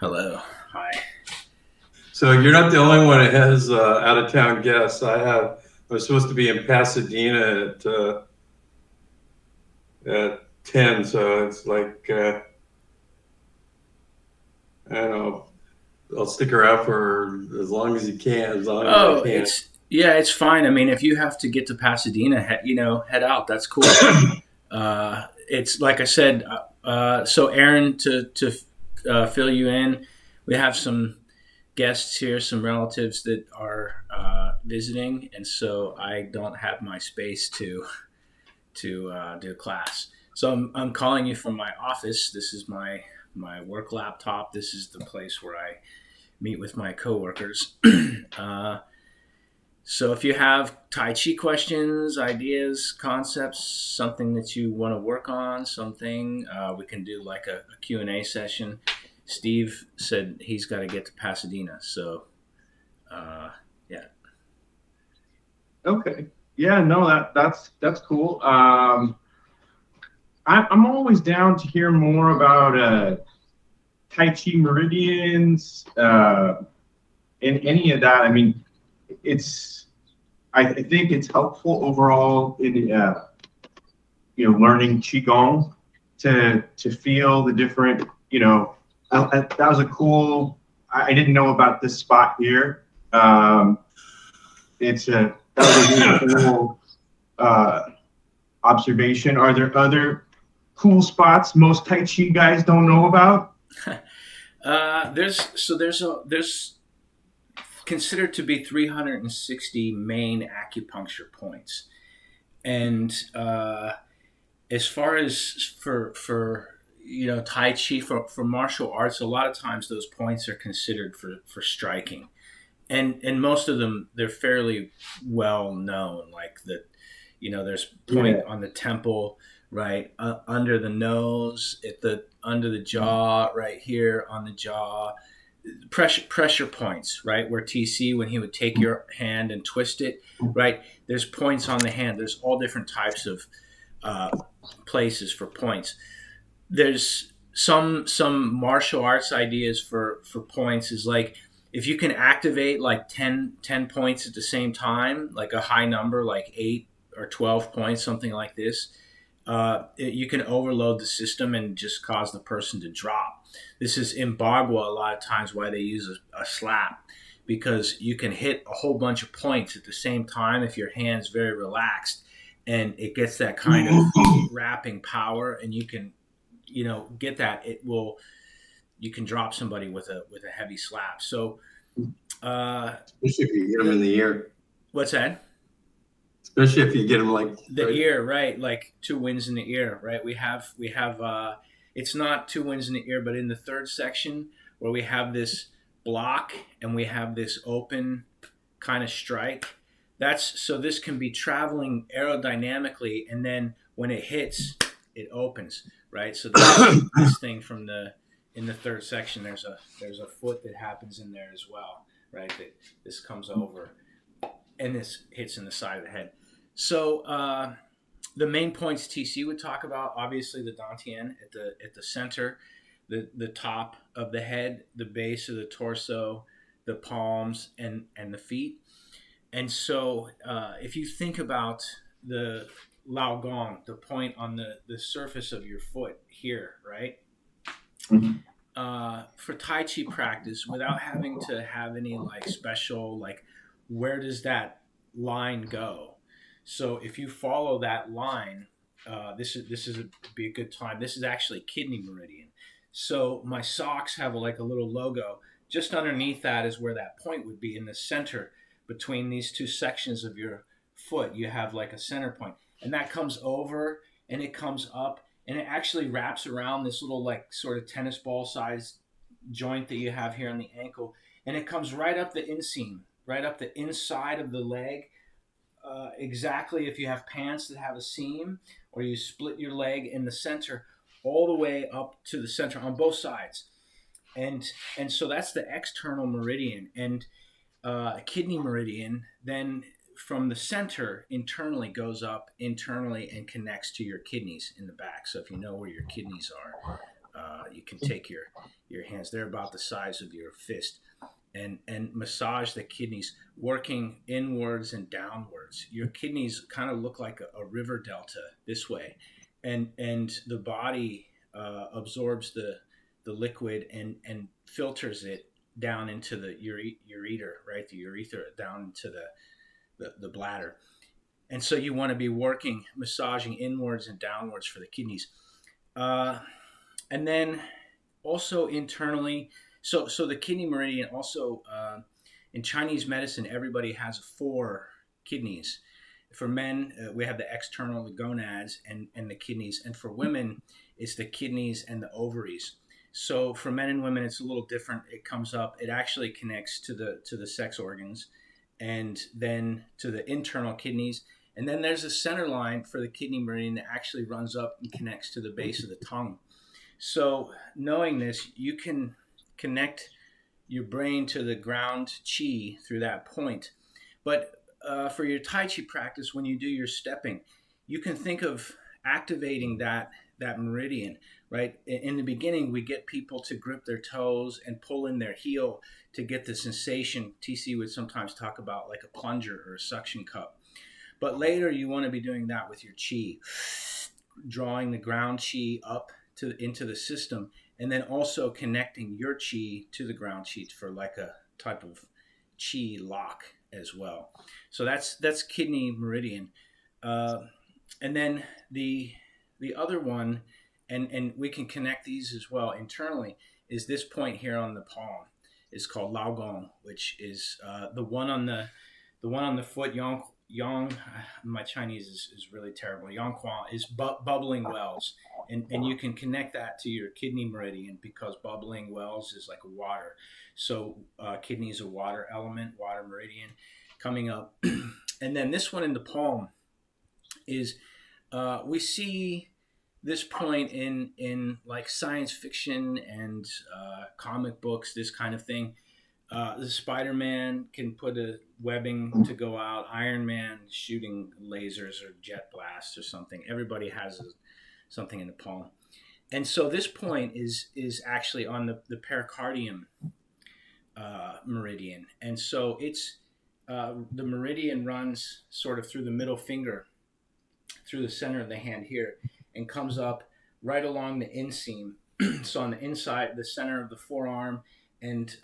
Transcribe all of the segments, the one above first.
Hello. Hi. So you're not the only one that has out of town guests. I was supposed to be in Pasadena at 10, so it's like I don't know. I'll stick around for as long as you can, as long as I Oh, can. it's fine. I mean, if you have to get to Pasadena, head out. That's cool. It's like I said. So Aaron, to fill you in, we have some guests here, some relatives that are visiting, and so I don't have my space to do class. So I'm calling you from my office. This is my work laptop. This is the place where I meet with my coworkers. uh, so if you have Tai Chi questions, ideas, concepts, something that you want to work on, something, we can do like a Q&A session. Steve said he's got to get to Pasadena. So, yeah. Okay. Yeah, no, that's cool. I'm always down to hear more about Tai Chi meridians and any of that. I mean, it's I think it's helpful overall in learning qigong to feel the different. That was a cool. I didn't know about this spot here. It's a that was a really cool uh, observation. Are there other cool spots most Tai Chi guys don't know about? There's considered to be 360 main acupuncture points, and as far as for Tai Chi, for martial arts, a lot of times those points are considered for striking, and most of them they're fairly well known, like that. There's point Yeah. on the temple, right under the nose, at the under the jaw, right here on the jaw. Pressure points, right where TC, when he would take your hand and twist it, right. There's points on the hand. There's all different types of uh, places for points. There's some martial arts ideas for points is like if you can activate like ten points at the same time, like a high number like 8 or 12 points, something like this. You can overload the system and just cause the person to drop. This is in Bagua a lot of times why they use a slap, because you can hit a whole bunch of points at the same time if your hand's very relaxed, and it gets that kind of wrapping power, and you can get that. It will You can drop somebody with a heavy slap. So Especially if you get them the in the ear. what's that? Especially if you get them like The right. ear, right? Like two winds in the ear, right? We have it's not two winds in the ear, but in the third section where we have this block and we have this open kind of strike. That's so this can be traveling aerodynamically, and then when it hits, it opens, right? So this thing from the in the third section, there's a foot that happens in there as well, right? That this comes over and this hits in the side of the head. So the main points TC would talk about, obviously the Dantian at the center, the top of the head, the base of the torso, the palms, and the feet. And so if you think about the Lao Gong, the point on the surface of your foot here, right? Mhm. For Tai Chi practice, without having to have any like special, like where does that line go? So if you follow that line, be a good time. This is actually kidney meridian. So my socks have like a little logo. Just underneath that is where that point would be in the center between these two sections of your foot. You have like a center point, and that comes over and it comes up and it actually wraps around this little like sort of tennis ball sized joint that you have here on the ankle, and it comes right up the inseam, right up the inside of the leg. Exactly, if you have pants that have a seam, or you split your leg in the center, all the way up to the center on both sides, and so that's the external meridian, and kidney meridian then from the center internally goes up internally and connects to your kidneys in the back. So if you know where your kidneys are, You can take your hands; they're about the size of your fist, and massage the kidneys, working inwards and downwards. Your kidneys kind of look like a river delta this way, and the body absorbs the liquid and filters it down into the ureter, right? The urethra down into the bladder. And so you want to be working, massaging inwards and downwards for the kidneys. And then also internally, so the kidney meridian also, in Chinese medicine, everybody has 4 kidneys. For men, we have the external, the gonads, and the kidneys. And for women, it's the kidneys and the ovaries. So for men and women, it's a little different. It comes up. It actually connects to the sex organs, and then to the internal kidneys. And then there's a center line for the kidney meridian that actually runs up and connects to the base of the tongue. So knowing this, you can connect your brain to the ground chi through that point. But for your Tai Chi practice, when you do your stepping, you can think of activating that meridian, right? In the beginning, we get people to grip their toes and pull in their heel to get the sensation. TC would sometimes talk about like a plunger or a suction cup. But later, you want to be doing that with your chi, drawing the ground chi up into the system, and then also connecting your chi to the ground chi for like a type of chi lock as well. So that's kidney meridian. And then the other one, and we can connect these as well internally, is this point here on the palm. It's called Lao Gong, which is the one on the foot. Yang, my Chinese is really terrible. Yang Quan is bubbling wells, and you can connect that to your kidney meridian because bubbling wells is like water. So kidney is a water element, water meridian coming up. And then this one in the palm is, we see this point in like science fiction and comic books, this kind of thing. The Spider-Man can put a webbing to go out. Iron Man shooting lasers or jet blasts or something. Everybody has something in the palm. And so this point is actually on the pericardium meridian. And so it's the meridian runs sort of through the middle finger, through the center of the hand here, and comes up right along the inseam. So on the inside, the center of the forearm, and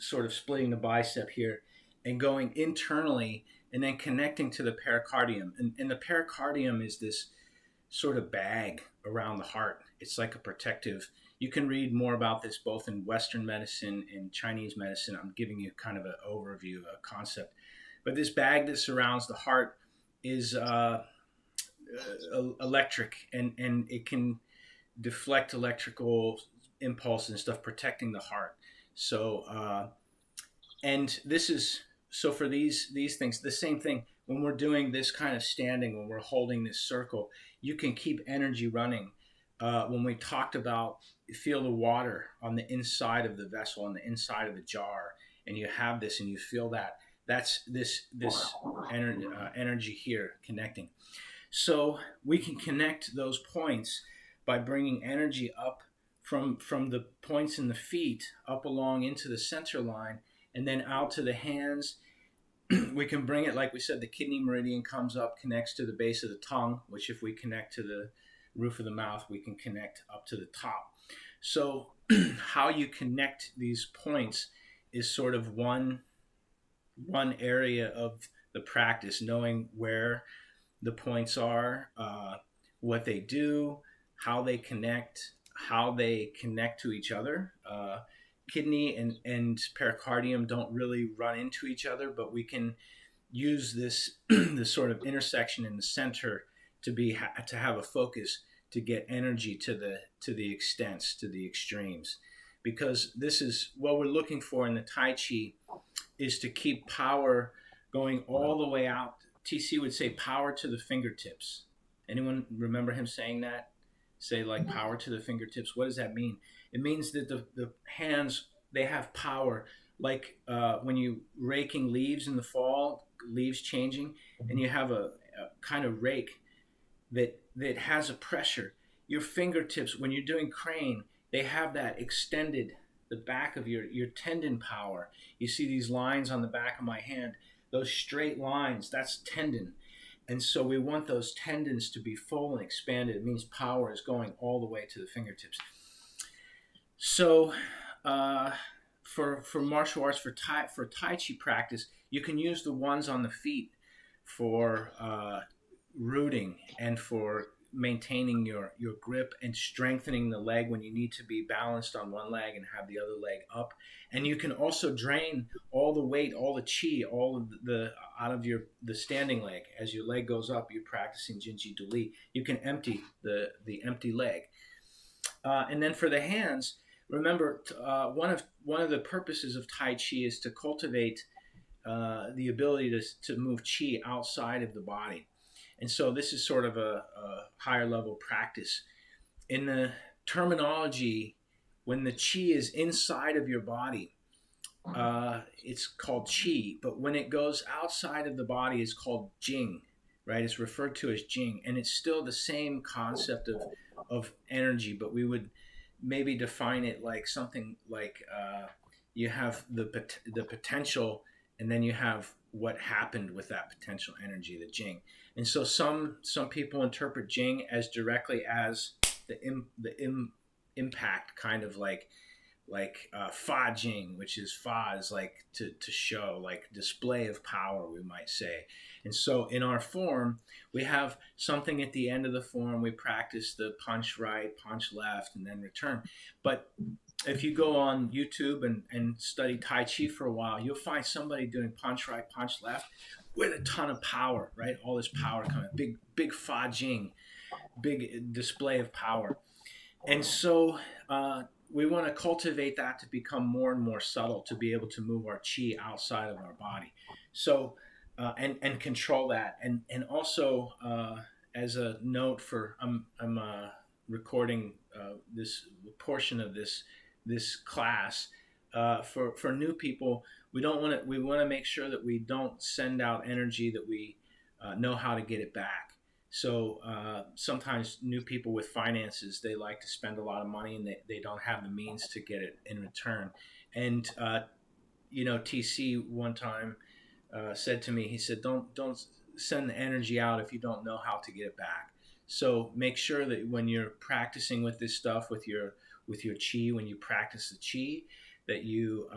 sort of splitting the bicep here and going internally and then connecting to the pericardium. And the pericardium is this sort of bag around the heart. It's like a protective. You can read more about this both in Western medicine and Chinese medicine. I'm giving you kind of an overview, a concept. But this bag that surrounds the heart is electric, and it can deflect electrical impulse and stuff, protecting the heart. So, and this is, so for these things, the same thing, when we're doing this kind of standing, when we're holding this circle, you can keep energy running. When we talked about, feel the water on the inside of the vessel, on the inside of the jar, and you have this and you feel that, that's this energy here connecting. So we can connect those points by bringing energy up from the points in the feet up along into the center line and then out to the hands. We can bring it, like we said, the kidney meridian comes up, connects to the base of the tongue, which if we connect to the roof of the mouth, we can connect up to the top. So how you connect these points is sort of one area of the practice, knowing where the points are, what they do, how they connect to each other. Kidney and pericardium don't really run into each other, but we can use this this sort of intersection in the center to have a focus to get energy to the extents, to the extremes, because this is what we're looking for in the Tai Chi, is to keep power going all the way out. TC would say power to the fingertips. Anyone remember him saying that? Say like power to the fingertips. What does that mean? It means that the hands, they have power. Like when you raking leaves in the fall, leaves changing, and you have a kind of rake that has a pressure. your fingertips, when you're doing crane, they have that extended, the back of your tendon power. You see these lines on the back of my hand, those straight lines, that's tendon. And so we want those tendons to be full and expanded. It means power is going all the way to the fingertips. So for martial arts, for Tai Chi practice, you can use the ones on the feet for rooting and for maintaining your grip and strengthening the leg when you need to be balanced on one leg and have the other leg up. And you can also drain all the weight, all the chi, all of the out of the standing leg. As your leg goes up, you're practicing Jinji Do Li. You can empty the empty leg. And then for the hands, remember, one of the purposes of Tai Chi is to cultivate the ability to move chi outside of the body. And so this is sort of a higher level practice. In the terminology, when the chi is inside of your body, it's called chi. But when it goes outside of the body, it's called jing, right? It's referred to as jing. And it's still the same concept of energy, but we would maybe define it like something like you have the potential, and then you have what happened with that potential energy, the jing. And so some people interpret jing as directly as the impact, kind of like fa jing, which is fa is like to show, like display of power, we might say. And so in our form, we have something at the end of the form. We practice the punch right, punch left, and then return. But if you go on YouTube and study Tai Chi for a while, you'll find somebody doing punch right, punch left with a ton of power, right? All this power coming, big fa jing, big display of power. And so we want to cultivate that to become more and more subtle, to be able to move our chi outside of our body. So, and control that. And also, as a note for, I'm recording this portion of this class for new people. We want to make sure that we don't send out energy, that we know how to get it back. So sometimes new people with finances, they like to spend a lot of money and they don't have the means to get it in return. And TC one time said to me, he said, don't send the energy out if you don't know how to get it back. So make sure that when you're practicing with this stuff, with your chi, when you practice the chi, that you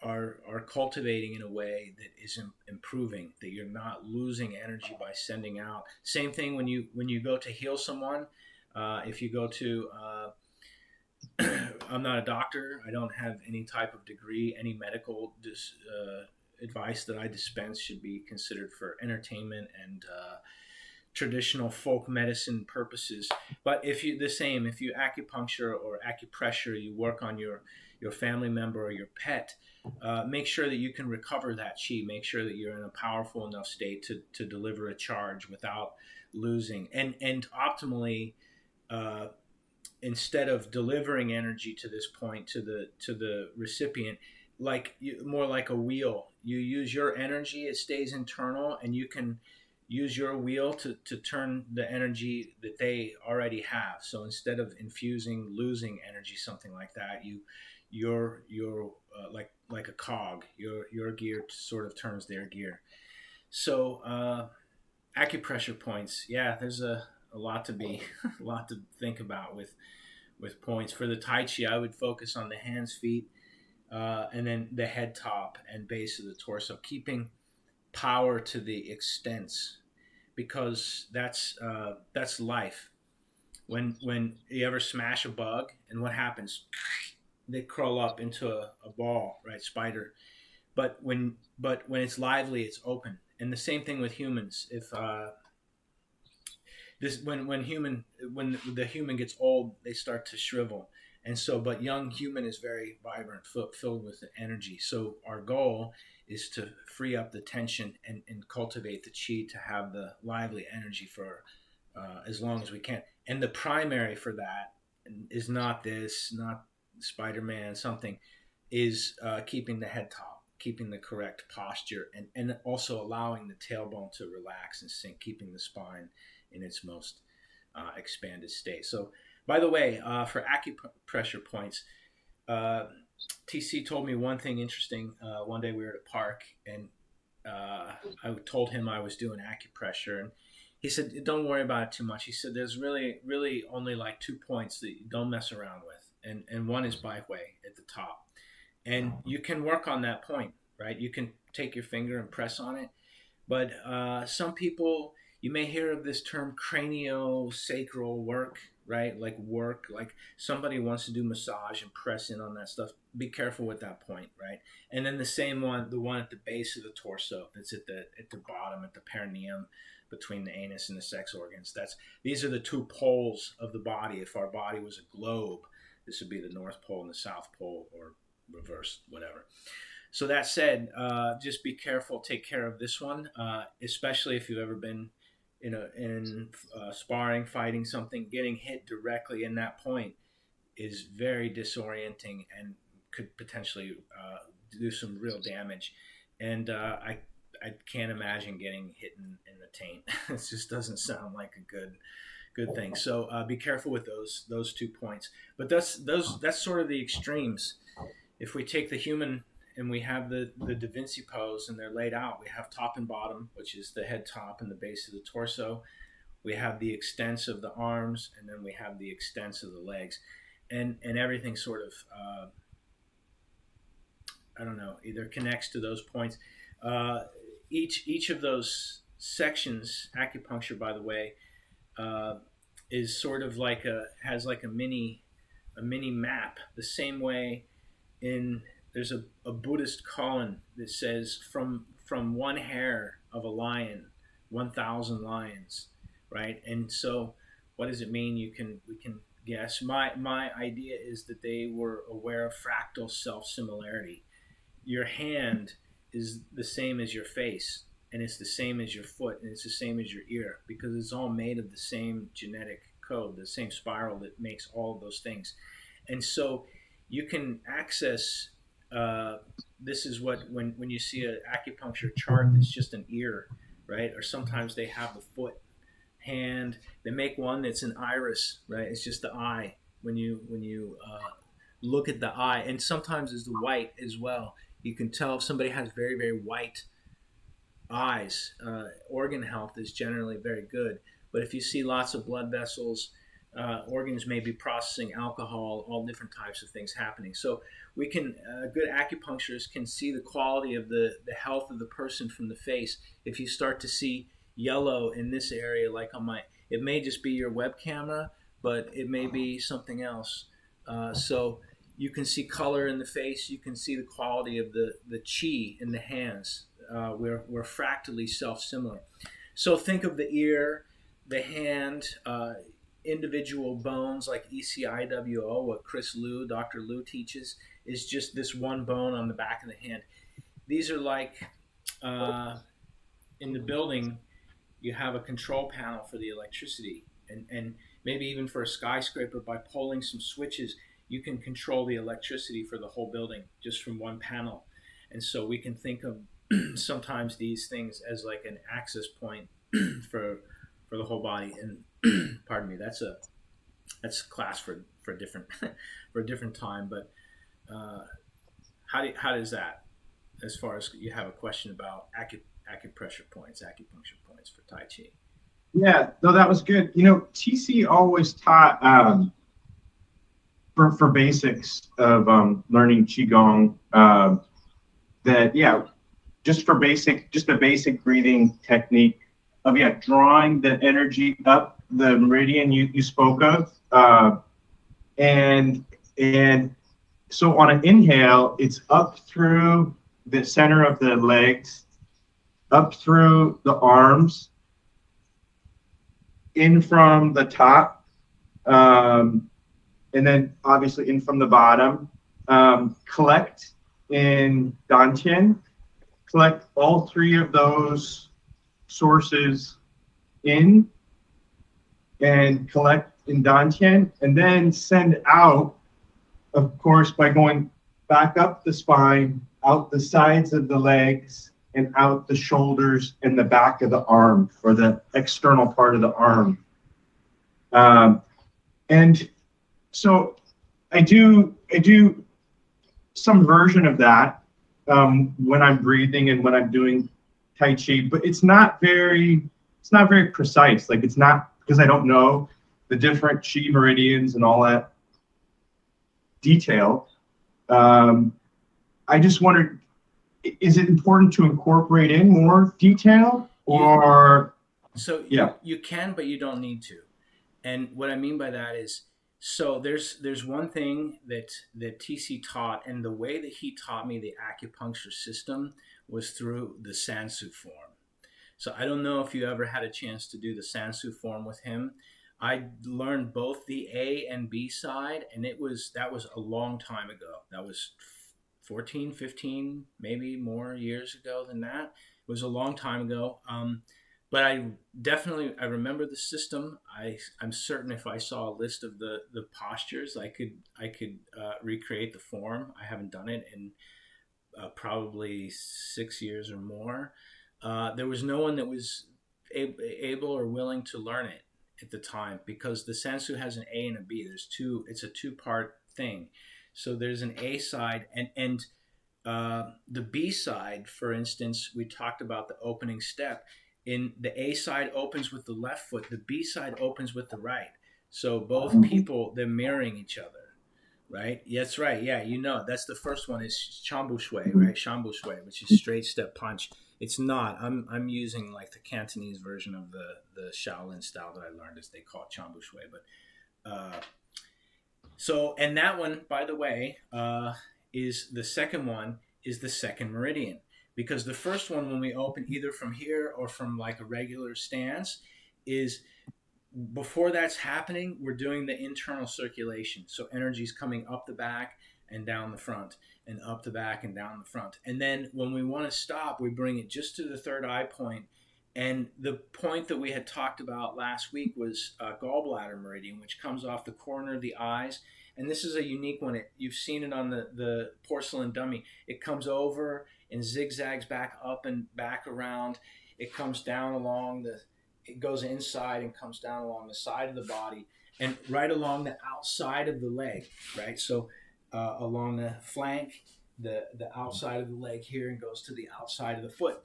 are cultivating in a way that is improving, that you're not losing energy by sending out. Same thing when you go to heal someone. If you go to, I'm not a doctor. I don't have any type of degree. Any medical advice that I dispense should be considered for entertainment and traditional folk medicine purposes. But if you acupuncture or acupressure, you work on your family member or your pet, make sure that you can recover that chi. Make sure that you're in a powerful enough state to deliver a charge without losing. And optimally, instead of delivering energy to this point to the recipient, more like a wheel, you use your energy. It stays internal, and you can use your wheel to turn the energy that they already have. So instead of losing energy, something like that, you're like a cog. Your gear sort of turns their gear. So acupressure points, yeah, there's a lot to think about with points. For the Tai Chi, I would focus on the hands, feet, and then the head, top, and base of the torso, keeping power to the extents, because that's life. When you ever smash a bug, and what happens? They curl up into a ball, right? Spider. But when it's lively, it's open. And the same thing with humans. If when the human gets old, they start to shrivel. And so, but young human is very vibrant, filled with energy. So our goal is to free up the tension and cultivate the chi to have the lively energy for as long as we can. And the primary for that is not Spider-Man, something, is keeping the head top, keeping the correct posture, and also allowing the tailbone to relax and sink, keeping the spine in its most expanded state. So, by the way, for acupressure points, TC told me one thing interesting. One day we were at a park, and I told him I was doing acupressure, and he said, "Don't worry about it too much." He said, "There's really only like 2 points that you don't mess around with, and one is Bai Hui at the top, and you can work on that point, right? You can take your finger and press on it, but some people, you may hear of this term craniosacral work, right? Like somebody wants to do massage and press in on that stuff. Be careful with that point, right? And then the same one, the one at the base of the torso, that's at the bottom, at the perineum, between the anus and the sex organs. These are the 2 poles of the body. If our body was a globe, this would be the North Pole and the South Pole, or reversed, whatever. So that said, just be careful. Take care of this one, especially if you've ever been in sparring, fighting something. Getting hit directly in that point is very disorienting and could potentially do some real damage. And I can't imagine getting hit in the taint. It just doesn't sound like a good thing. So be careful with those 2 points. But that's sort of the extremes. If we take the human and we have the Da Vinci pose and they're laid out, we have top and bottom, which is the head top and the base of the torso. We have the extents of the arms, and then we have the extents of the legs, and everything sort of I don't know, either connects to those points. Each of those sections, acupuncture, by the way, is sort of like has like a mini map. The same way there's a Buddhist koan that says from one hair of a lion, 1,000 lions, right? And so, what does it mean? We can guess. My idea is that they were aware of fractal self-similarity. Your hand is the same as your face, and it's the same as your foot, and it's the same as your ear, because it's all made of the same genetic code, the same spiral that makes all of those things. And so you can access, this is what, when you see an acupuncture chart that's just an ear, right? Or sometimes they have the foot, hand. They make one that's an iris, right? It's just the eye when you look at the eye. And sometimes it's the white as well. You can tell if somebody has very, very white eyes. Organ health is generally very good. But if you see lots of blood vessels, organs may be processing alcohol, all different types of things happening. So we can, good acupuncturists can see the quality of the health of the person from the face. If you start to see yellow in this area, like on it may just be your web camera, but it may be something else. So you can see color in the face. You can see the quality of the chi in the hands. We're fractally self-similar. So think of the ear, the hand, individual bones like ECIWO, what Dr. Liu teaches, is just this one bone on the back of the hand. These are like, in the building, you have a control panel for the electricity, and maybe even for a skyscraper, by pulling some switches, you can control the electricity for the whole building just from one panel. And so we can think of sometimes these things as like an access point for the whole body. And pardon me, that's a class for a different for a different time. But how does that, as far as you have a question about acupuncture points for Tai Chi? Yeah, no, that was good. TC always taught for basics of learning Qigong, that just a basic breathing technique of drawing the energy up the meridian you spoke of, and so on an inhale, it's up through the center of the legs, up through the arms, in from the top, and then obviously in from the bottom. Collect in Dantian. Collect all three of those sources in, and collect in Dantian, and then send out, of course, by going back up the spine, out the sides of the legs, and out the shoulders and the back of the arm, or the external part of the arm. And so I do some version of that when I'm breathing and when I'm doing Tai Chi, but it's not very precise. Like it's not because I don't know the different Chi meridians and all that detail. Um, I just wondered, is it important to incorporate in more detail or So yeah? you can, but you don't need to. And what I mean by that is, so there's one thing that TC taught, and the way that he taught me the acupuncture system was through the Sansu form. So I don't know if you ever had a chance to do the Sansu form with him. I learned both the A and B side, and that was a long time ago. That was 14, 15, maybe more years ago than that. It was a long time ago. But I remember the system. I'm certain if I saw a list of the postures, I could recreate the form. I haven't done it in probably 6 years or more. There was no one that was able or willing to learn it at the time because the Sansu has an A and a B. There's two. It's a two-part thing. So there's an A side and the B side. For instance, we talked about the opening step. In the A side opens with the left foot. The B side opens with the right. So both people they're mirroring each other. Right? That's right. Yeah, that's the first one is Shambu Shui, right? Shambu Shui, which is straight step punch. It's not. I'm using like the Cantonese version of the Shaolin style that I learned, as they call it Shambu Shui. But so and that one, by the way, is the second one is the second meridian because the first one when we open either from here or from like a regular stance is before that's happening, we're doing the internal circulation. So energy's coming up the back and down the front, and up the back and down the front. And then when we want to stop, we bring it just to the third eye point. And the point that we had talked about last week was gallbladder meridian, which comes off the corner of the eyes. And this is a unique one. You've seen it on the porcelain dummy. It comes over and zigzags back up and back around. It comes down along it goes inside and comes down along the side of the body and right along the outside of the leg, right? So along the flank, the outside of the leg here, and goes to the outside of the foot.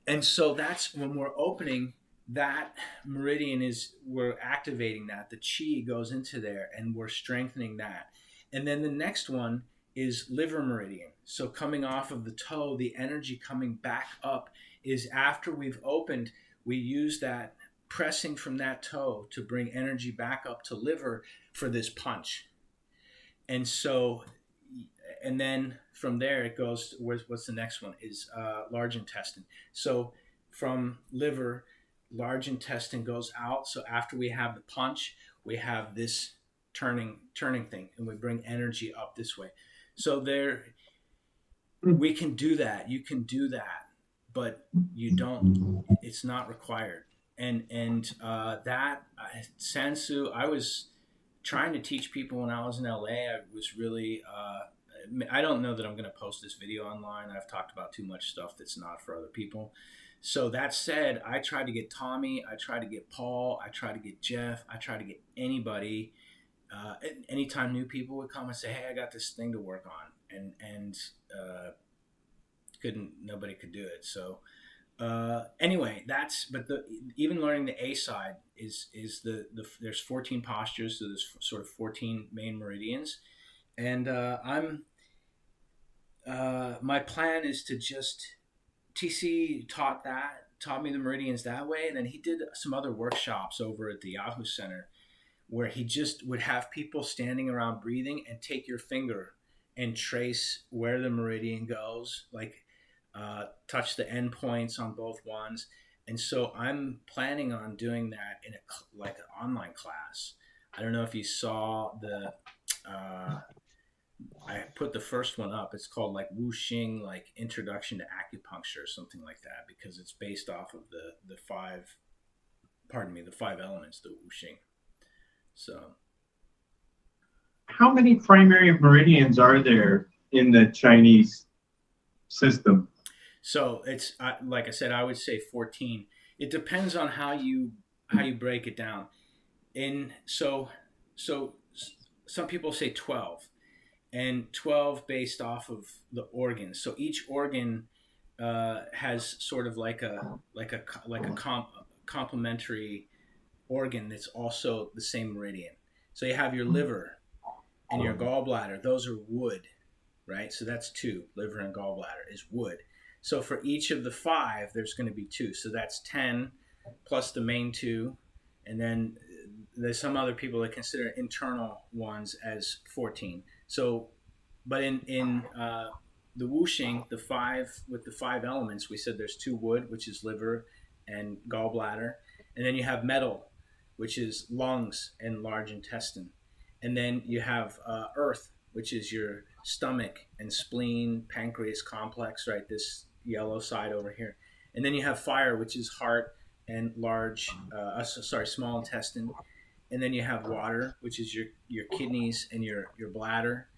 And so that's when we're opening that meridian we're activating that. The chi goes into there and we're strengthening that. And then the next one is liver meridian. So coming off of the toe, the energy coming back up is after we've opened, we use that pressing from that toe to bring energy back up to liver for this punch. And so, and then from there it goes, what's the next one is large intestine. So from liver, large intestine goes out. So after we have the punch, we have this turning thing and we bring energy up this way. So we can do that. You can do that, but you don't, it's not required. And that Sansu, I was trying to teach people when I was in LA. I was really, I don't know that I'm going to post this video online. I've talked about too much stuff that's not for other people. So that said, I tried to get Tommy, I tried to get Paul, I tried to get Jeff, I tried to get anybody. Anytime new people would come and say, "Hey, I got this thing to work on," and nobody could do it. So anyway, even learning the A side is there's 14 postures, so there's sort of 14 main meridians, and my plan is to just TC taught me the meridians that way, and then he did some other workshops over at the Yahoo Center where he just would have people standing around breathing and take your finger and trace where the meridian goes, like touch the end points on both ones. And so I'm planning on doing that in like an online class. I don't know if you saw I put the first one up. It's called like Wu Xing, like Introduction to Acupuncture or something like that, because it's based off of the five elements, the Wu Xing. So, How many primary meridians are there in the Chinese system? So it's like I said, I would say 14. It depends on how you break it down. in so some people say 12, and 12 based off of the organs. So each organ has sort of like a complementary organ that's also the same meridian. So you have your liver and your gallbladder; those are wood, right? So that's two. Liver and gallbladder is wood. So for each of the five, there's going to be two. So that's 10 plus the main two, and then there's some other people that consider internal ones as 14. So, but in the whooshing, the five with the five elements, we said there's two wood, which is liver and gallbladder, and then you have metal, which is lungs and large intestine, and then you have earth, which is your stomach and spleen, pancreas complex, right? This yellow side over here, and then you have fire, which is heart and small intestine, and then you have water, which is your kidneys and your bladder,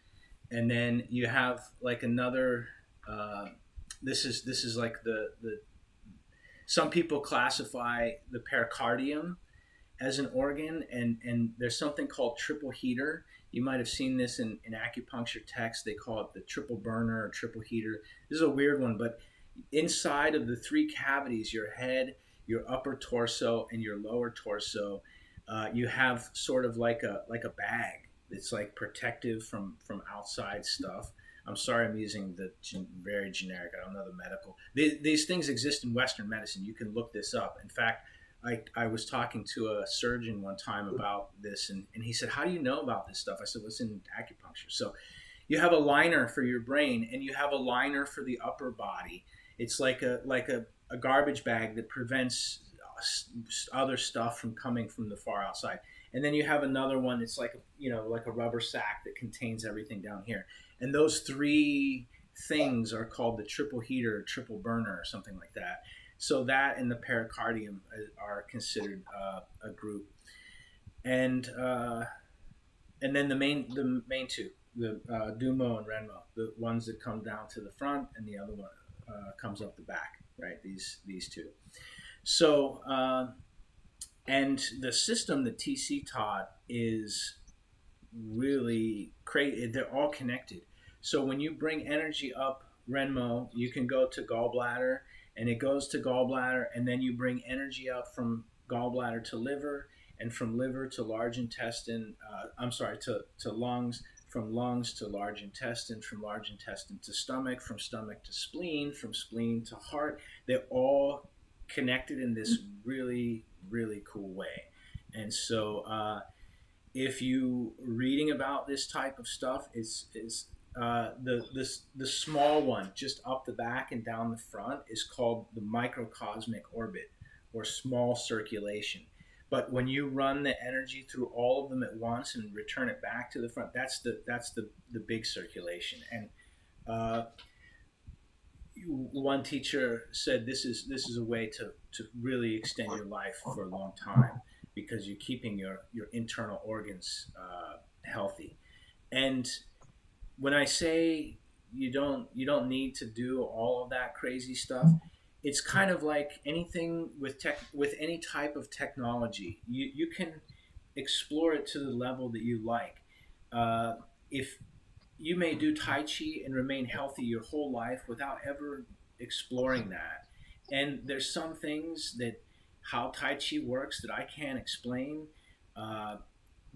and then you have like another. This is like the some people classify the pericardium as an organ, and there's something called triple heater. You might have seen this in acupuncture text. They call it the triple burner or triple heater. This is a weird one, but inside of the three cavities, your head, your upper torso, and your lower torso, you have sort of like a bag that's like protective from outside stuff. I'm sorry, I'm using the very generic. I don't know the medical. These things exist in Western medicine. You can look this up. In fact, I was talking to a surgeon one time about this, and he said, "How do you know about this stuff?" I said, "Well, it's in acupuncture." So you have a liner for your brain, and you have a liner for the upper body. It's like a garbage bag that prevents other stuff from coming from the far outside. And then you have another one. It's like a rubber sack that contains everything down here. And those three things are called the triple heater, or triple burner, or something like that. So that and the pericardium are considered a group. And then the main two, the Dumo and Renmo, the ones that come down to the front, and the other one comes up the back, right? These two. So and the system that TC taught is really crazy. They're all connected. So when you bring energy up Renmo, you can go to gallbladder, and it goes to gallbladder, and then you bring energy up from gallbladder to liver, and from liver to large intestine. To lungs, from lungs to large intestine, from large intestine to stomach, from stomach to spleen, from spleen to heart. They're all connected in this really, really cool way. And so if you reading about this type of stuff, is the small one just up the back and down the front is called the microcosmic orbit, or small circulation. But when you run the energy through all of them at once and return it back to the front, that's the big circulation. And one teacher said this is a way to really extend your life for a long time, because you're keeping your internal organs healthy. And when I say you don't need to do all of that crazy stuff, it's kind of like anything with any type of technology. You can explore it to the level that you like. If you may do Tai Chi and remain healthy your whole life without ever exploring that. And there's some things that how Tai Chi works that I can't explain.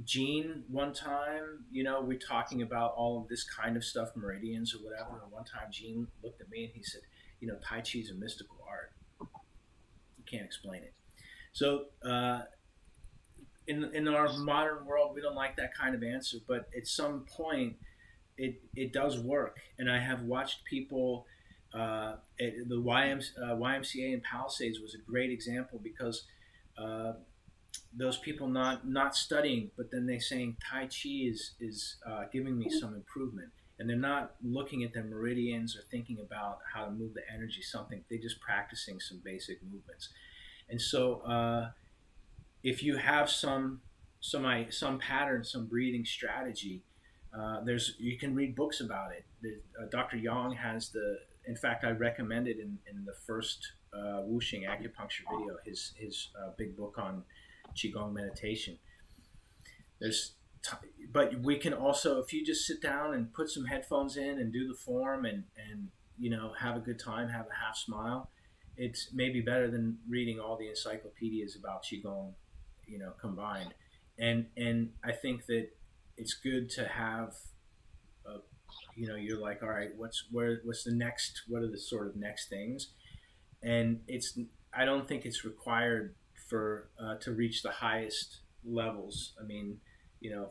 Gene, one time, we're talking about all of this kind of stuff, meridians or whatever. And one time, Gene looked at me and he said, Tai Chi is a mystical art. You can't explain it. So, in our modern world, we don't like that kind of answer. But at some point, it does work. And I have watched people. The YMCA in Palisades was a great example, because those people not studying, but then they saying Tai Chi is giving me some improvement, and they're not looking at their meridians or thinking about how to move the energy. They're just practicing some basic movements. And so if you have some pattern, some breathing strategy, you can read books about it. Dr. Yang has in fact, I recommended in the first whooshing acupuncture video his big book on Qigong meditation. There's but we can also, if you just sit down and put some headphones in and do the form and have a good time, have a half smile, it's maybe better than reading all the encyclopedias about qigong, combined. And I think that it's good to have a, you're like, all right, what's the next, what are the sort of next things? And I don't think it's required for to reach the highest levels. I mean,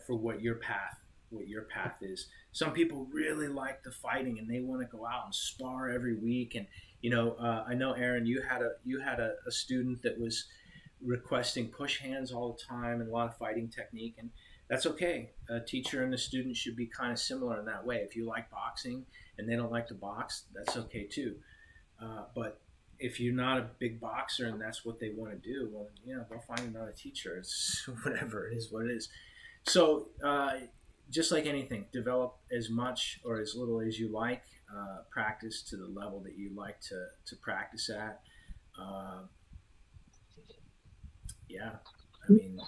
for what your path is. Some people really like the fighting and they want to go out and spar every week. And I know, Aaron, you had a student that was requesting push hands all the time and a lot of fighting technique, and that's okay. A teacher and a student should be kind of similar in that way. If you like boxing and they don't like to box, that's okay too. But if you're not a big boxer and that's what they want to do, well, go find another teacher. It's whatever it is, what it is. So, just like anything, develop as much or as little as you like. Practice to the level that you like to practice at. Uh, yeah, I mean,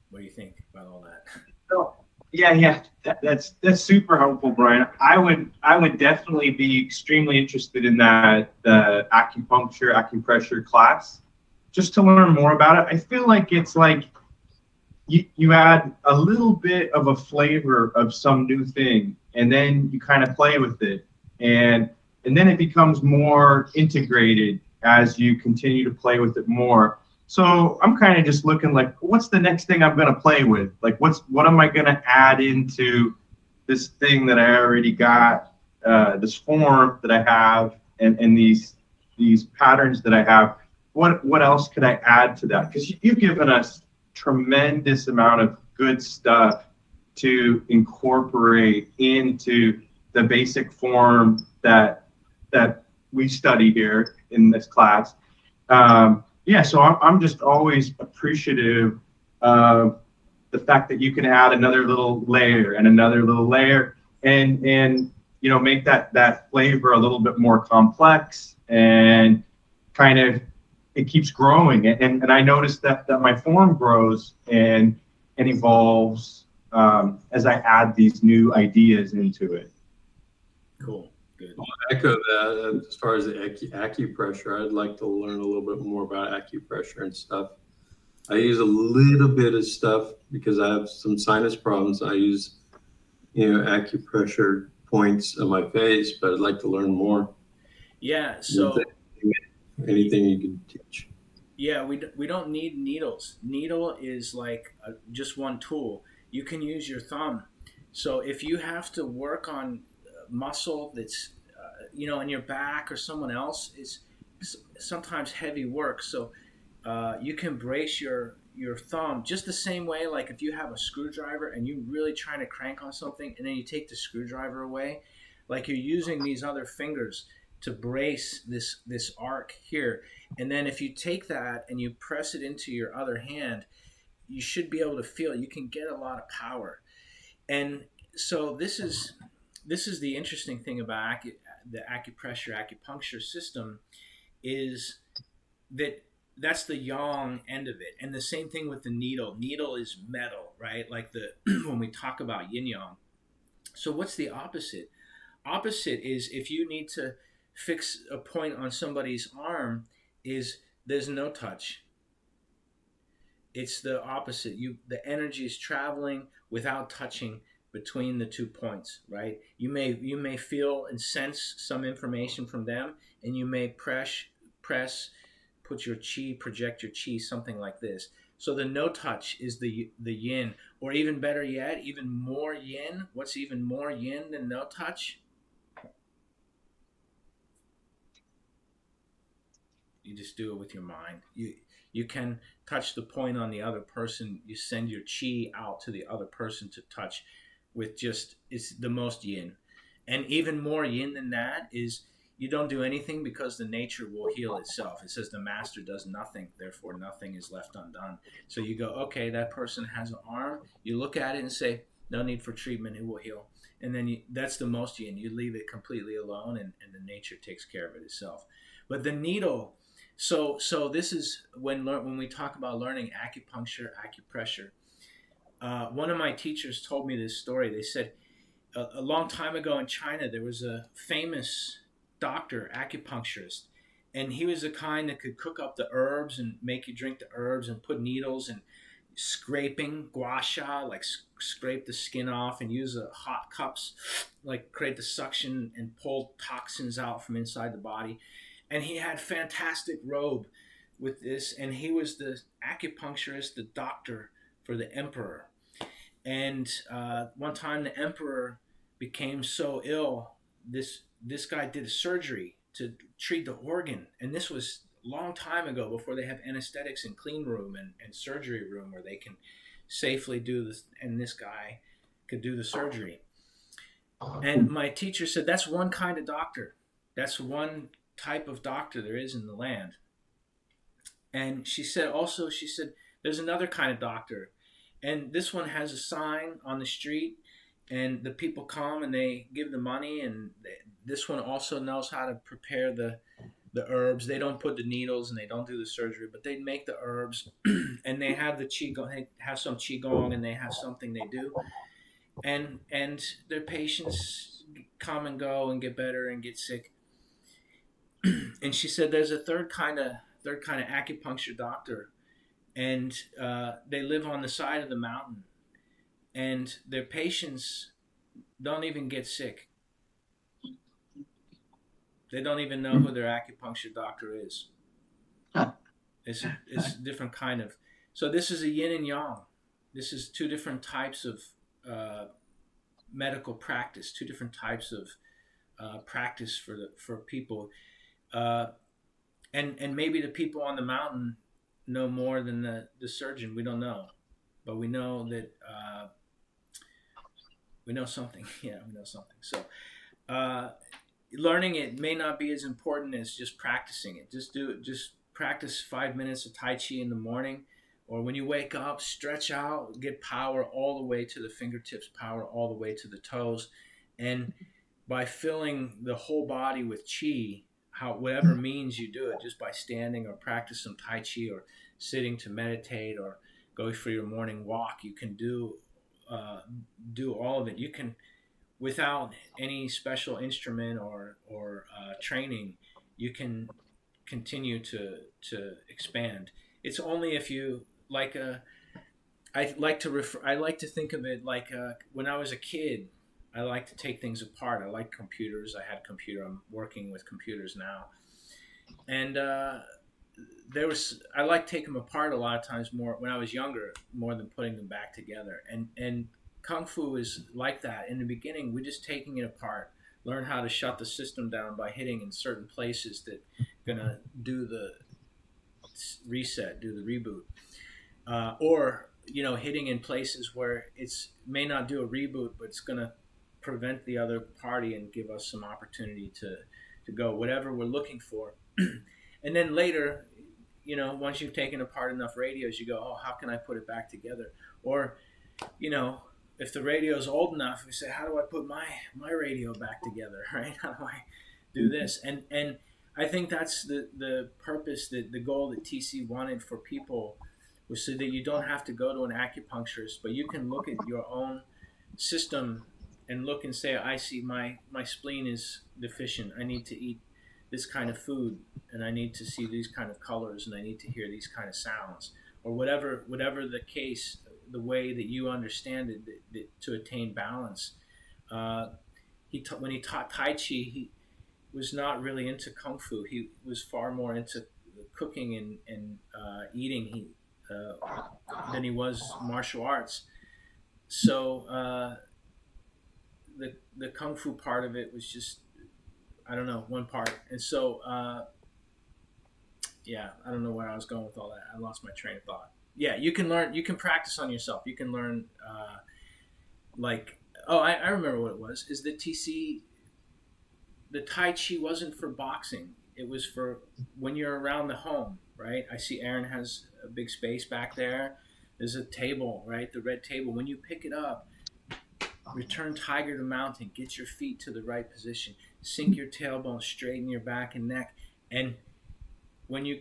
what do you think about all that? So, yeah, that's super helpful, Brian. I would definitely be extremely interested in that the acupressure class, just to learn more about it. I feel like it's like you add a little bit of a flavor of some new thing, and then you kind of play with it, and then it becomes more integrated as you continue to play with it more. So I'm kind of just looking like, what's the next thing I'm going to play with? Like, what am I going to add into this thing that I already got, this form that I have, and these patterns that I have? What else could I add to that? Because you've given us tremendous amount of good stuff to incorporate into the basic form that we study here in this class. Yeah, so I'm just always appreciative of the fact that you can add another little layer and another little layer, and make that flavor a little bit more complex, and kind of it keeps growing. And I noticed that my form grows and evolves as I add these new ideas into it. Cool. Good. I'll echo that. As far as the acupressure, I'd like to learn a little bit more about acupressure and stuff. I use a little bit of stuff because I have some sinus problems. I use, acupressure points on my face, but I'd like to learn more. Yeah. So anything you can teach. yeah, we don't need needles. Needle is like just one tool. You can use your thumb. So if you have to work on muscle that's in your back or someone else, is sometimes heavy work. So you can brace your thumb just the same way. Like if you have a screwdriver and you're really trying to crank on something, and then you take the screwdriver away, like you're using these other fingers to brace this arc here. And then if you take that and you press it into your other hand, you should be able to feel it. You can get a lot of power. And so this is the interesting thing about the acupuncture system, is that's the yang end of it. And the same thing with the needle. Needle is metal, right? Like when we talk about yin yang. So what's the opposite? Opposite is, if you need to fix a point on somebody's arm, is there's no touch. It's the opposite. The energy is traveling without touching between the 2 points, right? You may feel and sense some information from them, and you may press, put your chi, project your chi, something like this. So the no touch is the yin, or even better yet, even more yin. What's even more yin than no touch? You just do it with your mind. You can touch the point on the other person. You send your chi out to the other person to touch with it's the most yin. And even more yin than that is, you don't do anything because the nature will heal itself. It says the master does nothing, therefore nothing is left undone. So you go, okay, that person has an arm. You look at it and say, no need for treatment, it will heal. And then that's the most yin. You leave it completely alone, and the nature takes care of it itself. But the needle, So this is when we talk about learning acupuncture, acupressure. One of my teachers told me this story. They said a long time ago in China there was a famous doctor, acupuncturist, and he was the kind that could cook up the herbs and make you drink the herbs and put needles and scraping gua sha, like scrape the skin off and use hot cups, like create the suction and pull toxins out from inside the body. And he had fantastic robe with this, and he was the acupuncturist, the doctor for the emperor. And one time the emperor became so ill, this guy did a surgery to treat the organ, and this was a long time ago before they have anesthetics in clean room and surgery room where they can safely do this, and this guy could do the surgery. And my teacher said that's one kind of doctor, that's one type of doctor there is in the land. And she said there's another kind of doctor, and this one has a sign on the street, and the people come and they give the money, and this one also knows how to prepare the herbs. They don't put the needles and they don't do the surgery, but they make the herbs and they have the qigong, they have some qigong, and they have something they do, and their patients come and go and get better and get sick. And she said there's a third kind of acupuncture doctor, and they live on the side of the mountain, and their patients don't even get sick. They don't even know who their acupuncture doctor is. Huh. It's a different kind of. So this is a yin and yang. This is two different types of medical practice, two different types of practice for people. And maybe the people on the mountain know more than the surgeon. We don't know, but we know that we know something. Yeah, we know something. So learning it may not be as important as just practicing it. Just practice 5 minutes of Tai Chi in the morning, or when you wake up, stretch out, get power all the way to the fingertips, power all the way to the toes, and by filling the whole body with Qi, whatever means you do it, just by standing or practice some Tai Chi or sitting to meditate or go for your morning walk, you can do all of it. You can, without any special instrument or training, you can continue to expand. It's only if you I like to think of it like when I was a kid. I like to take things apart. I like computers. I had a computer. I'm working with computers now, and I like taking them apart a lot of times more when I was younger, more than putting them back together. And Kung Fu is like that. In the beginning, we're just taking it apart, learn how to shut the system down by hitting in certain places that gonna do the reset, do the reboot, or hitting in places where it's may not do a reboot, but it's gonna prevent the other party and give us some opportunity to go whatever we're looking for. And then later, once you've taken apart enough radios, you go, oh, how can I put it back together? Or if the radio is old enough, we say, how do I put my radio back together, right? How do I do this? And I think that's the purpose, the goal that TC wanted for people, was so that you don't have to go to an acupuncturist, but you can look at your own system and look and say, I see my spleen is deficient. I need to eat this kind of food, and I need to see these kind of colors, and I need to hear these kind of sounds, or whatever the case, the way that you understand it, to attain balance. When he taught Tai Chi, he was not really into Kung Fu. He was far more into cooking and eating than he was martial arts. So the Kung Fu part of it was just, I don't know, one part. And so, I don't know where I was going with all that. I lost my train of thought. Yeah, you can learn, you can practice on yourself. You can learn, I remember what it was, is that the Tai Chi wasn't for boxing. It was for when you're around the home, right? I see Aaron has a big space back there. There's a table, right? The red table. When you pick it up, return tiger to mountain, get your feet to the right position, sink your tailbone, straighten your back and neck. And when you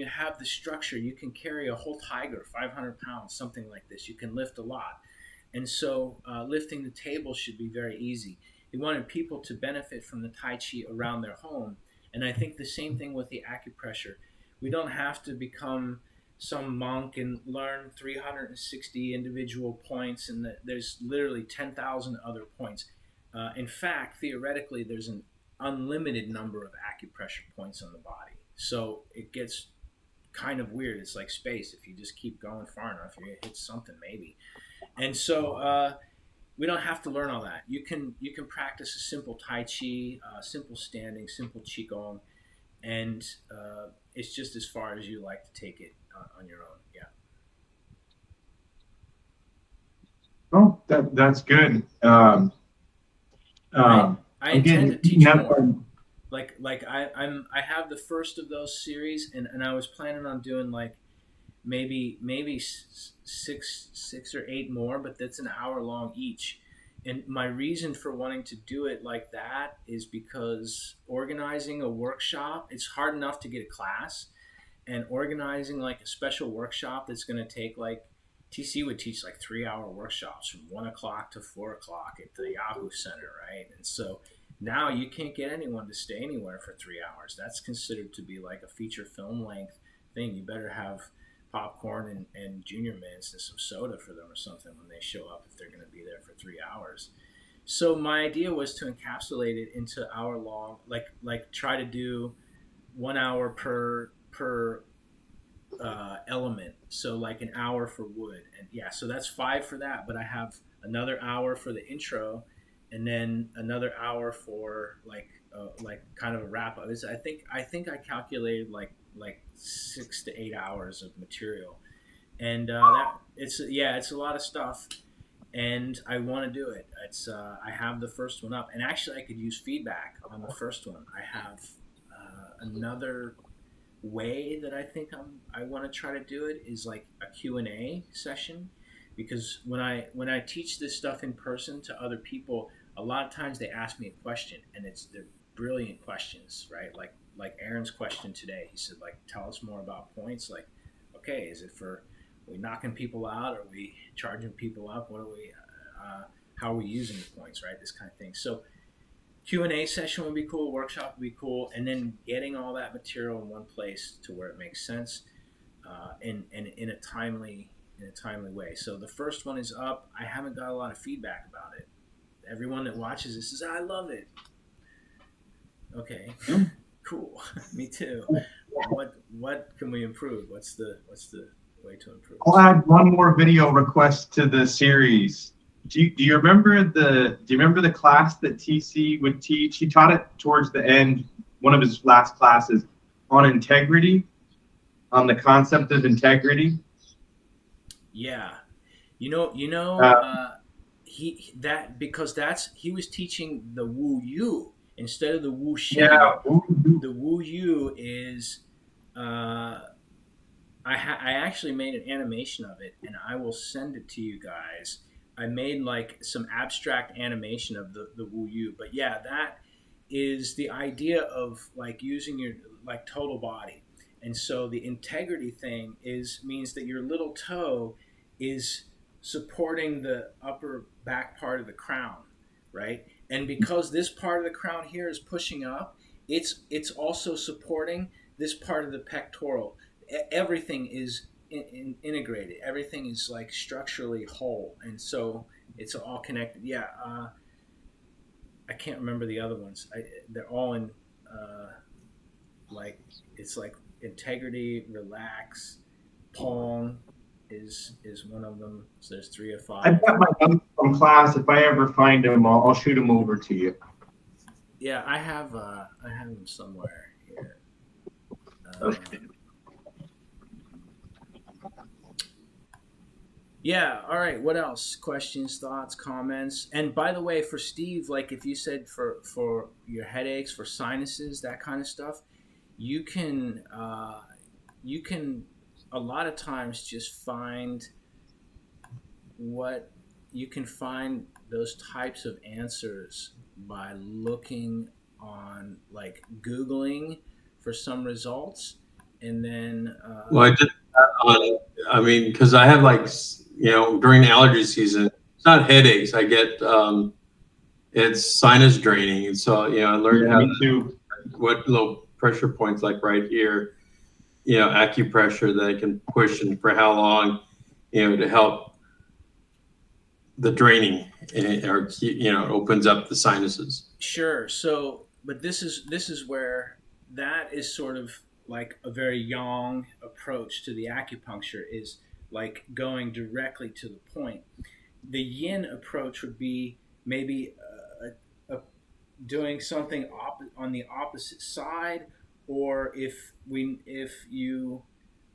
have the structure, you can carry a whole tiger, 500 pounds, something like this. You can lift a lot. And so lifting the table should be very easy. He wanted people to benefit from the Tai Chi around their home. And I think the same thing with the acupressure. We don't have to become some monk and learn 360 individual points, and there's literally 10,000 other points. In fact, theoretically, there's an unlimited number of acupressure points on the body. So it gets kind of weird. It's like space. If you just keep going far enough, you're gonna hit something maybe. And so we don't have to learn all that. You can practice a simple Tai Chi, simple standing, simple Qigong, and it's just as far as you like to take it on your own. Yeah. Oh, that's good. I intend to teach more. Like, I have the first of those series, and I was planning on doing like maybe six or eight more, but that's an hour long each. And my reason for wanting to do it like that is because organizing a workshop, it's hard enough to get a class, and organizing like a special workshop that's going to take like, TC would teach like 3-hour workshops from 1 o'clock to 4 o'clock at the Yahoo Center, right? And so now you can't get anyone to stay anywhere for 3 hours. That's considered to be like a feature film length thing. You better have popcorn and Junior Mints and some soda for them or something when they show up if they're going to be there for 3 hours. So my idea was to encapsulate it into hour long, like try to do 1 hour per element. So like an hour for wood, and yeah, so that's 5 for that. But I have another hour for the intro, and then another hour for like kind of a wrap up. I think I calculated like 6 to 8 hours of material, and that it's a lot of stuff, and I want to do it. It's I have the first one up, and actually I could use feedback on the first one. I have another way that I think I want to try to do it is like a Q&A session, because when I teach this stuff in person to other people, a lot of times they ask me a question, and they're brilliant questions, right? Like Aaron's question today. He said, like, tell us more about points. Like, okay, is it are we knocking people out? Are we charging people up? What are we how are we using the points, right? This kind of thing. So Q&A session would be cool, workshop would be cool, and then getting all that material in one place to where it makes sense, and in a timely way. So the first one is up. I haven't got a lot of feedback about it. Everyone that watches this says, I love it. Okay, cool. Me too. What can we improve? What's the way to improve? I'll add one more video request to the series. Do you remember the class that TC would teach? He taught it towards the end, one of his last classes, on integrity, on the concept of integrity. Yeah, he was teaching the Wu Yu instead of the Wu Shi. Yeah, the Wu Yu is. I actually made an animation of it, and I will send it to you guys. I made like some abstract animation of the Wu Yu, but yeah, that is the idea of like using your like total body. And so the integrity thing means that your little toe is supporting the upper back part of the crown, right? And because this part of the crown here is pushing up, it's also supporting this part of the pectoral. Everything is integrated. Everything is like structurally whole, and so it's all connected. Yeah, I can't remember the other ones. They're all in like it's like integrity, relax, Pong is one of them. So there's 3 or 5. I've got my notes from class. If I ever find them, I'll shoot them over to you. Yeah, I have them somewhere here. Okay. Yeah, all right. What else? Questions, thoughts, comments? And by the way, for Steve, like if you said for your headaches, for sinuses, that kind of stuff, you can a lot of times just find those types of answers by looking on like Googling for some results. and then Well, I did that on, I mean, because I have like, during allergy season, it's not headaches. I get, it's sinus draining. And so, I learned Yeah, how me too. what little pressure points like right here, acupressure that I can push and for how long, to help the draining or, it opens up the sinuses. sure. So, but this is where that is sort of like a very yang approach to the acupuncture is like going directly to the point. The yin approach would be maybe doing something on the opposite side, or if you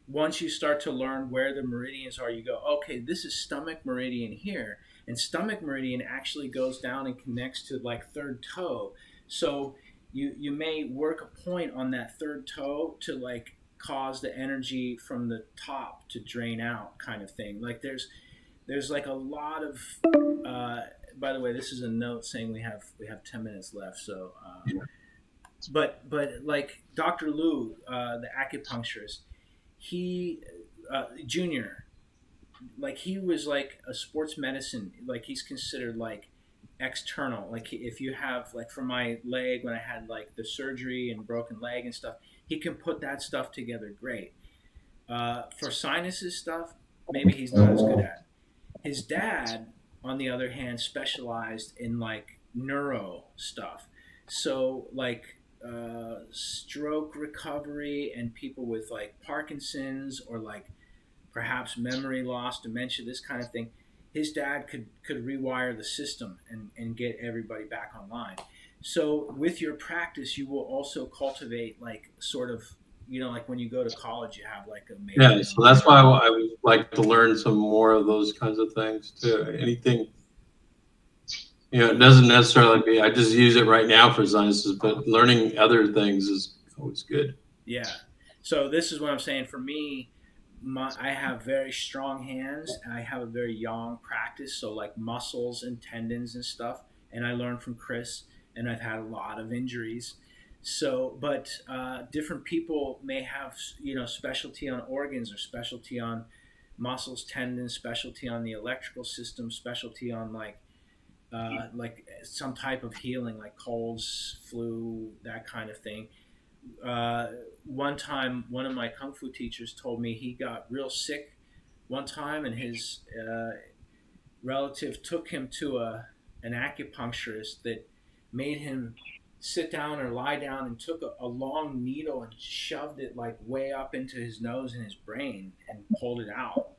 once you start to learn where the meridians are, you go, okay, this is stomach meridian here, and stomach meridian actually goes down and connects to like third toe. So you may work a point on that third toe to like cause the energy from the top to drain out, kind of thing. Like there's like a lot of uh, by the way, this is a note saying we have 10 minutes left. So but like Dr. Lou, the acupuncturist, he Junior, like he was like a sports medicine, like he's considered like external. Like if you have like for my leg when I had like the surgery and broken leg and stuff, he can put that stuff together great. For sinuses stuff, maybe he's not as good at. His dad, on the other hand, specialized in like neuro stuff. So like stroke recovery and people with like Parkinson's or like perhaps memory loss, dementia, this kind of thing. His dad could rewire the system and get everybody back online. So with your practice, you will also cultivate like sort of like when you go to college, you have like a major Yeah. in So that's why electrical. I would like to learn some more of those kinds of things too. Anything, it doesn't necessarily be, I just use it right now for sinuses, but learning other things is always good. Yeah. So this is what I'm saying. For me, I have very strong hands and I have a very yang practice. So like muscles and tendons and stuff. And I learned from Chris, and I've had a lot of injuries. So, but different people may have specialty on organs or specialty on muscles, tendons, specialty on the electrical system, specialty on like some type of healing, like colds, flu, that kind of thing. One time, one of my kung fu teachers told me he got real sick one time, and his relative took him to an acupuncturist that made him sit down or lie down and took a long needle and shoved it like way up into his nose and his brain and pulled it out.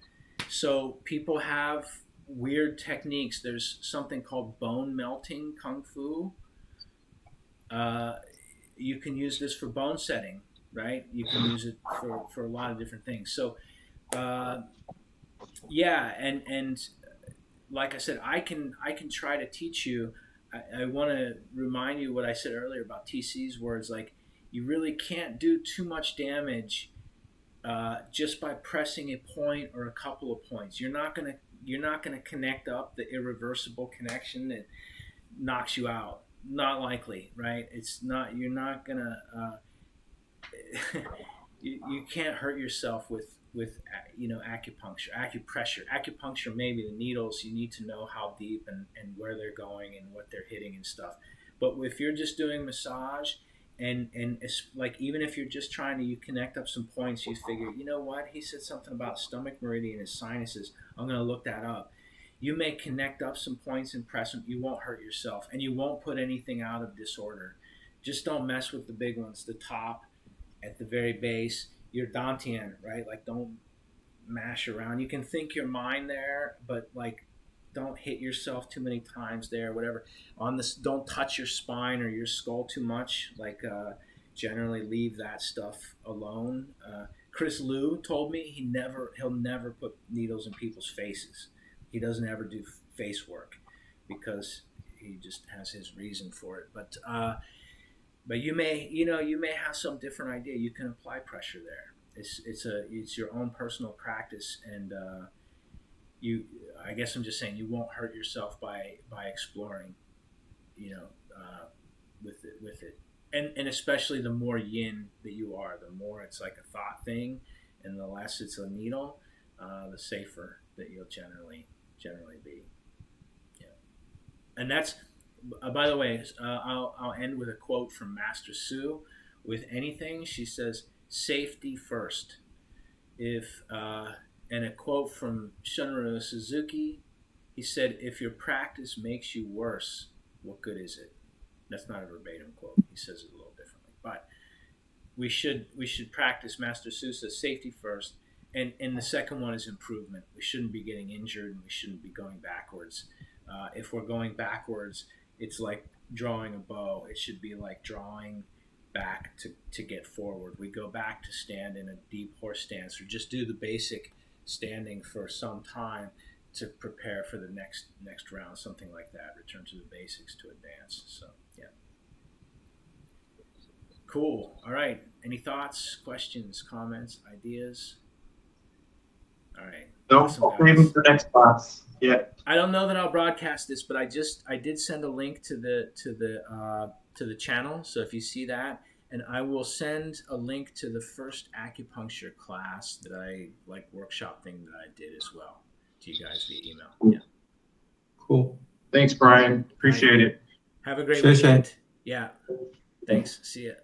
So people have weird techniques. There's something called bone melting kung fu. Uh, you can use this for bone setting, right? You can use it for a lot of different things. So, uh, yeah, and like I said, I can try to teach you. I want to remind you what I said earlier about TC's words. Like, you really can't do too much damage just by pressing a point or a couple of points. You're not gonna connect up the irreversible connection that knocks you out. Not likely, right? It's not. You're not gonna. You can't hurt yourself with acupuncture, acupressure maybe the needles. You need to know how deep and where they're going and what they're hitting and stuff. But if you're just doing massage and it's like even if you're just trying to you connect up some points, you figure, you know what, he said something about stomach meridian and sinuses, I'm going to look that up. You may connect up some points and press them. You won't hurt yourself and you won't put anything out of disorder. Just don't mess with the big ones, the top, at the very base, your dantian, right? Like don't mash around. You can think your mind there, but like don't hit yourself too many times there, whatever. On this, don't touch your spine or your skull too much. Like generally leave that stuff alone. Chris Liu told me he'll never put needles in people's faces. He doesn't ever do face work because he just has his reason for it. But you may have some different idea. You can apply pressure there. It's your own personal practice, and you. I guess I'm just saying you won't hurt yourself by exploring, you know, with it. and especially the more yin that you are, the more it's like a thought thing, and the less it's a needle, the safer that you'll generally be. Yeah, and that's by the way, I'll end with a quote from Master Sue. With anything, she says, "Safety first." If And a quote from Shunryu Suzuki, he said, "If your practice makes you worse, what good is it?" That's not a verbatim quote. He says it a little differently, but we should practice. Master Sue says safety first, and the second one is improvement. We shouldn't be getting injured, and we shouldn't be going backwards. If we're going backwards, it's like drawing a bow. It should be like drawing back to get forward. We go back to stand in a deep horse stance, or just do the basic standing for some time to prepare for the next round, something like that. Return to the basics to advance. So yeah, cool. All right. Any thoughts, questions, comments, ideas? All right. No, Awesome, I'll save them for next class. Yeah. I don't know that I'll broadcast this, but I did send a link to the channel. So if you see that, and I will send a link to the first acupuncture class that I workshop thing that I did as well to you guys via email. Yeah. Cool. Thanks, Brian. Appreciate it. Have a great Sure, weekend. Yeah. Thanks. See ya.